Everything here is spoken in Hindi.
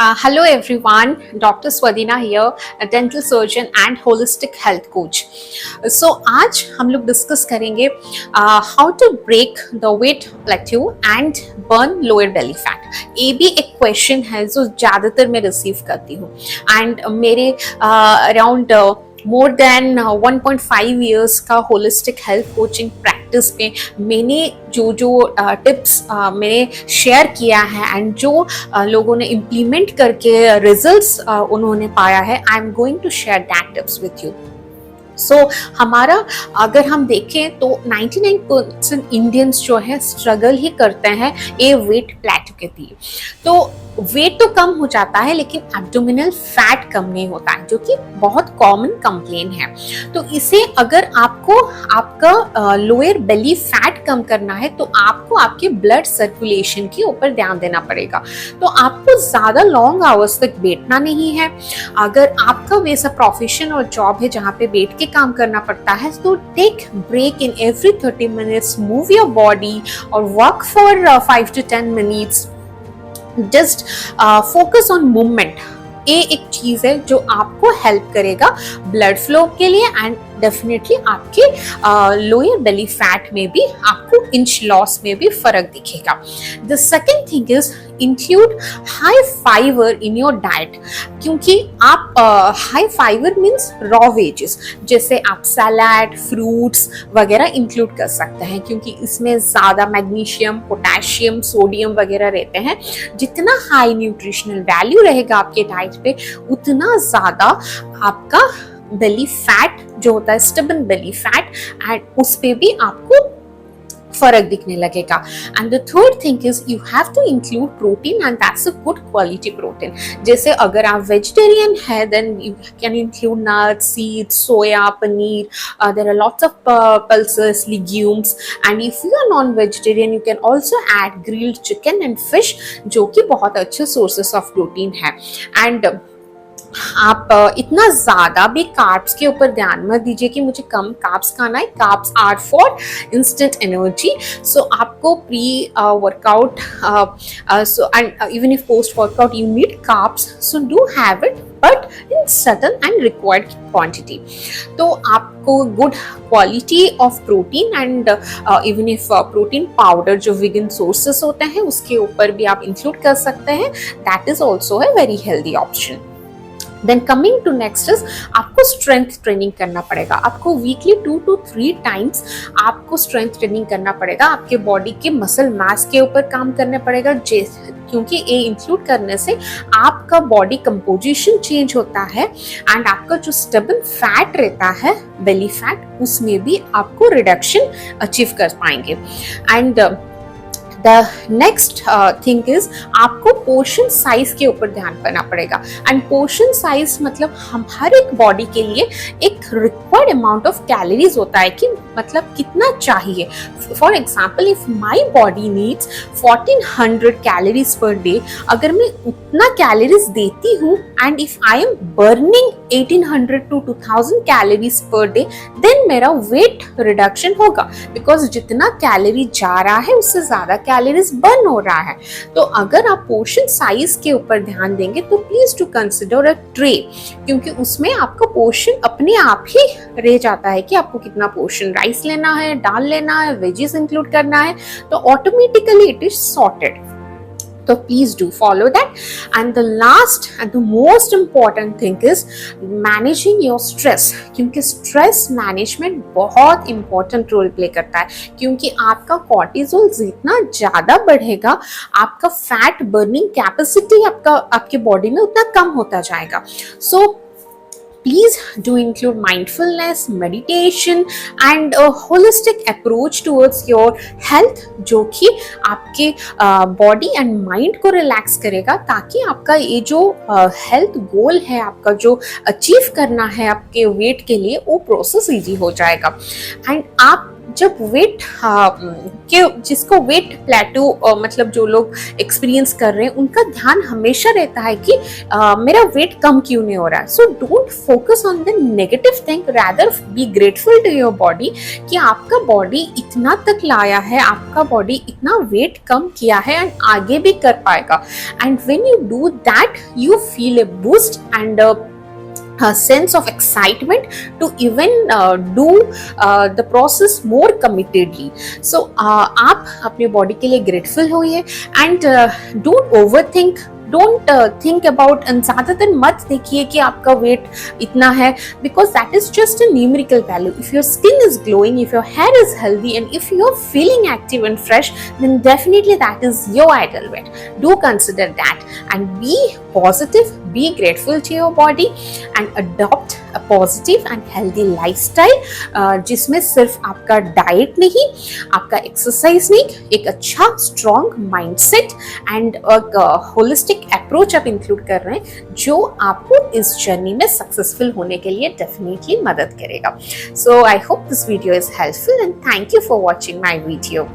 Hello everyone, Dr. Swadina here, a dental surgeon and holistic health coach. So आज हम लोग डिस्कस करेंगे how to break the weight plateau and burn lower belly fat. ये भी एक क्वेश्चन है जो ज़्यादातर मैं रिसीव करती हूँ एंड मेरे अराउंड मोर देन 1.5 years का होलिस्टिक हेल्थ कोचिंग प्रैक्टिस में मैंने जो टिप्स मैंने शेयर किया है एंड जो लोगों ने इम्प्लीमेंट करके रिजल्ट्स उन्होंने पाया है, I am going to share that tips with you. So हमारा अगर हम देखें तो 99% इंडियंस जो है स्ट्रगल ही करते हैं ये वेट प्लेटो के लिए. तो वेट तो कम हो जाता है लेकिन एब्डोमिनल फैट कम नहीं होता है, जो कि बहुत कॉमन कंप्लेन है. तो इसे अगर आपको आपका लोअर बेली फैट कम करना है तो आपको आपके ब्लड सर्कुलेशन के ऊपर ध्यान देना पड़ेगा. तो आपको ज़्यादा लॉन्ग आवर्स तक बैठना नहीं है. अगर आपका वैसा प्रोफेशन और जॉब है जहाँ पे बैठ के काम करना पड़ता है तो take break in every 30 minutes, move your body और work for 5 to 10 minutes. Just focus on movement. ये एक चीज है जो आपको हेल्प करेगा ब्लड फ्लो के लिए एंड डेफिनेटली आपके लोअर बेली फैट में भी आपको इंच लॉस में भी फर्क दिखेगा. The second thing is include high fibre in your diet. क्योंकि आप high fibre means raw wages, जैसे आप सलाद, फ्रूट्स वगैरह इंक्लूड कर सकते हैं क्योंकि इसमें ज़्यादा मैग्नीशियम, पोटेशियम, सोडियम वगैरह रहते हैं. जितना हाई न्यूट्रिशनल वैल्यू रहेगा आपके डाइट पे उतना ज़्यादा आपका बेली फैट जो होता है स्टबन बेली फैट एंड उस पे भी आपको फर्क दिखने लगेगा. And the third thing is you have to include protein and that's a good quality protein. जैसे अगर आप वेजिटेरियन है then you can include nuts, seeds, soya, paneer. There are lots of pulses, legumes. And if you are non vegetarian you can also add grilled chicken and fish, जो कि बहुत अच्छे सोर्सेस ऑफ प्रोटीन है. एंड आप इतना ज़्यादा भी कार्ब्स के ऊपर ध्यान मत दीजिए कि मुझे कम कार्ब्स खाना है. Carbs are for instant energy. So आपको pre workout so and even if post workout you need carbs, so do have it but in certain and required quantity. तो आपको good quality of protein and even if protein powder जो विगन सोर्सेस होते हैं उसके ऊपर भी आप इंक्लूड कर सकते हैं. That is also a very healthy option. Then coming to next is आपको स्ट्रेंथ ट्रेनिंग करना पड़ेगा. आपको वीकली 2 to 3 times आपको स्ट्रेंथ ट्रेनिंग करना पड़ेगा. आपके बॉडी के मसल मास के ऊपर काम करने पड़ेगा क्योंकि ये इंक्लूड करने से आपका बॉडी कंपोजिशन चेंज होता है एंड आपका जो स्टबन फैट रहता है बेली फैट उसमें भी आपको रिडक्शन अचीव कर पाएंगे. And the next thing is आपको पोर्शन साइज के ऊपर ध्यान करना पड़ेगा. एंड पोर्शन साइज मतलब हम हर एक बॉडी के लिए एक रिक्वायर्ड अमाउंट ऑफ कैलोरीज होता है कि मतलब कितना चाहिए. For example if my body needs 1400 calories per day, अगर मैं उतना कैलोरीज देती हूँ and if I am burning 1800 to 2000 calories per day then मेरा वेट रिडक्शन होगा. बिकॉज जितना कैलोरी जा रहा है उससे ज्यादा कैलोरीज बर्न हो रहा है. तो अगर आप पोर्शन साइज के ऊपर ध्यान देंगे तो please to consider a tray, क्योंकि उसमें आपका पोर्शन अपने आप ही रह जाता है कि आपको कितना पोर्शन राइस लेना है, दाल लेना है, वेजीज इंक्लूड करना है. तो automatically it is sorted. So please do follow that. And the last and the most important thing is managing your stress. क्योंकि stress management बहुत important role play करता है. क्योंकि आपका cortisol जितना ज़्यादा बढ़ेगा आपका fat burning capacity आपके body में उतना कम होता जाएगा. So please do include mindfulness, meditation and a holistic approach towards your health, जो कि आपके body and mind को relax करेगा ताकि आपका ये जो health goal है, आपका जो achieve करना है आपके weight के लिए, वो process easy हो जाएगा. And आप जब वेट के जिसको वेट प्लेटू मतलब जो लोग एक्सपीरियंस कर रहे हैं उनका ध्यान हमेशा रहता है कि मेरा वेट कम क्यों नहीं हो रहा है. So don't focus on the negative thing, rather be grateful to your body कि आपका बॉडी इतना तक लाया है, आपका बॉडी इतना वेट कम किया है एंड आगे भी कर पाएगा. And when you do that you feel a boost and a sense of excitement to even do the process more committedly. So आप अपने बॉडी के लिए ग्रेटफुल होइए and don't overthink, don't think about. ज़्यादातर मत देखिए कि आपका वेट इतना है, because that is just a numerical value. If your skin is glowing, if your hair is healthy and if you are feeling active and fresh, then definitely that is your ideal weight. Do consider that and be positive, be grateful to your body and adopt a positive and healthy lifestyle जिसमें सिर्फ आपका डाइट नहीं, आपका एक्सरसाइज नहीं, एक अच्छा strong mindset and holistic approach आप इंक्लूड कर रहे हैं जो आपको इस जर्नी में सक्सेसफुल होने के लिए डेफिनेटली मदद करेगा. So I hope this video is helpful and thank you for watching my video.